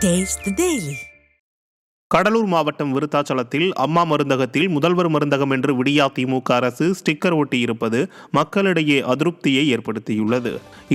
Taste the Daily. Cuddalore மாவட்டம் விருத்தாச்சலத்தில் அம்மா மருந்தகத்தில் முதல்வர் மருந்தகம் என்று விடியா திமுக அரசு ஸ்டிக்கர் ஒட்டியிருப்பது மக்களிடையே அதிருப்தியை ஏற்படுத்தியுள்ளது.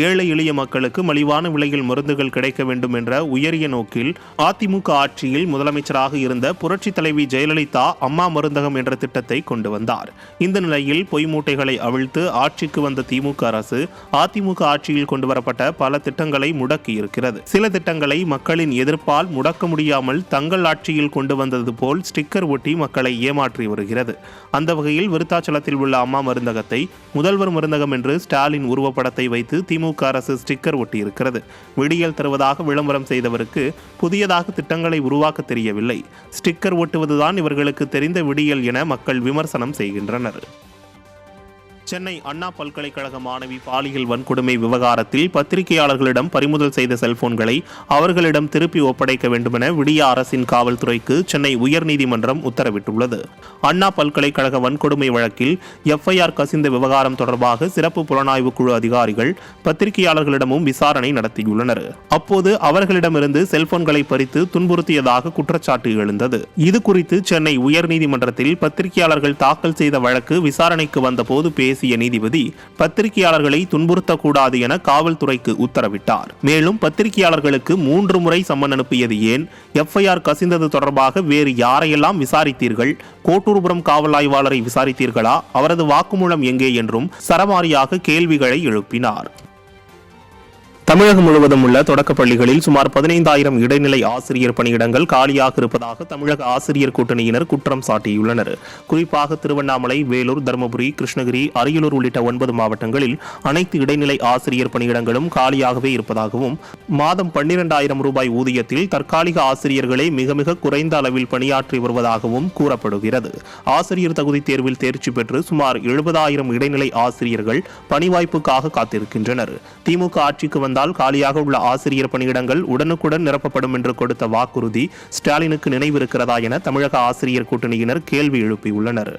ஏழை எளிய மக்களுக்கு மலிவான விலையில் மருந்துகள் கிடைக்க வேண்டும் என்ற உயரிய நோக்கில் அதிமுக ஆட்சியில் முதலமைச்சராக இருந்த புரட்சி தலைவி ஜெயலலிதா அம்மா மருந்தகம் என்ற திட்டத்தை கொண்டு வந்தார். இந்த நிலையில் பொய் மூட்டைகளை அவிழ்த்து ஆட்சிக்கு வந்த திமுக அரசு அதிமுக ஆட்சியில் கொண்டுவரப்பட்ட பல திட்டங்களை முடக்கியிருக்கிறது. சில திட்டங்களை மக்களின் எதிர்ப்பால் முடக்க முடியாமல் தங்கள் ஆட்சியில் கொண்டு வந்தது போல் ஸ்டிக்கர் ஒட்டி மக்களை ஏமாற்றி வருகிறது. அந்த வகையில் விருத்தாச்சலத்தில் உள்ள அம்மா மருந்தகத்தை முதல்வர் மருந்தகம் என்று ஸ்டாலின் உருவப்படத்தை வைத்து திமுக அரசு ஸ்டிக்கர் ஒட்டியிருக்கிறது. விடியல் தருவதாக விளம்பரம் செய்தவருக்கு புதியதாக திட்டங்களை உருவாக்க தெரியவில்லை. ஸ்டிக்கர் ஒட்டுவதுதான் இவர்களுக்கு தெரிந்த விடியல் என மக்கள் விமர்சனம் செய்கின்றனர். சென்னை அண்ணா பல்கலைக்கழக மாணவி பாலியல் வன்கொடுமை விவகாரத்தில் பத்திரிகையாளர்களிடம் பறிமுதல் செய்த செல்போன்களை அவர்களிடம் திருப்பி ஒப்படைக்க வேண்டுமென விடியா அரசின் காவல்துறைக்கு சென்னை உயர்நீதிமன்றம் உத்தரவிட்டுள்ளது. அண்ணா பல்கலைக்கழக வன்கொடுமை வழக்கில் எஃப்ஐஆர் கசிந்த விவகாரம் தொடர்பாக சிறப்பு புலனாய்வு குழு அதிகாரிகள் பத்திரிகையாளர்களிடமும் விசாரணை நடத்தியுள்ளனர். அப்போது அவர்களிடமிருந்து செல்போன்களை பறித்து துன்புறுத்தியதாக குற்றச்சாட்டு எழுந்தது. இதுகுறித்து சென்னை உயர்நீதிமன்றத்தில் பத்திரிகையாளர்கள் தாக்கல் செய்த வழக்கு விசாரணைக்கு வந்தபோது பேசிய நீதிபதி பத்திரிகையாளர்களை துன்புறுத்தக்கூடாது என காவல்துறைக்கு உத்தரவிட்டார். மேலும் பத்திரிகையாளர்களுக்கு 3 முறை சம்மன் அனுப்பியது ஏன், எஃப்ஐஆர் கசிந்தது தொடர்பாக வேறு யாரையெல்லாம் விசாரித்தீர்கள், கோட்டூர்புரம் காவல் ஆய்வாளரை விசாரித்தீர்களா, அவரது வாக்குமூலம் எங்கே என்றும் சரமாரியாக கேள்விகளை எழுப்பினார். தமிழகம் முழுவதும் உள்ள தொடக்கப் பள்ளிகளில் சுமார் 15,000 இடைநிலை ஆசிரியர் பணியிடங்கள் காலியாக இருப்பதாக தமிழக ஆசிரியர் கூட்டணியினர் குற்றம் சாட்டியுள்ளனர். குறிப்பாக திருவண்ணாமலை, வேலூர், தருமபுரி, கிருஷ்ணகிரி, அரியலூர் உள்ளிட்ட 9 மாவட்டங்களில் அனைத்து இடைநிலை ஆசிரியர் பணியிடங்களும் காலியாகவே இருப்பதாகவும், மாதம் 12,000 ரூபாய் ஊதியத்தில் தற்காலிக ஆசிரியர்களே மிக மிக குறைந்த அளவில் பணியாற்றி வருவதாகவும் கூறப்படுகிறது. ஆசிரியர் தகுதி தேர்வில் தேர்ச்சி பெற்று சுமார் 70,000 இடைநிலை ஆசிரியர்கள் பணி வாய்ப்புக்காக காத்திருக்கின்றனர். திமுக ஆட்சிக்கு வந்த காலியாக உள்ள ஆசிரியர் பணியிடங்கள் உடனுக்குடன் நிரப்பப்படும் என்று கொடுத்த வாக்குறுதி ஸ்டாலினுக்கு நினைவிருக்கிறதா என தமிழக ஆசிரியர் கூட்டணியினர் கேள்வி எழுப்பியுள்ளனர்.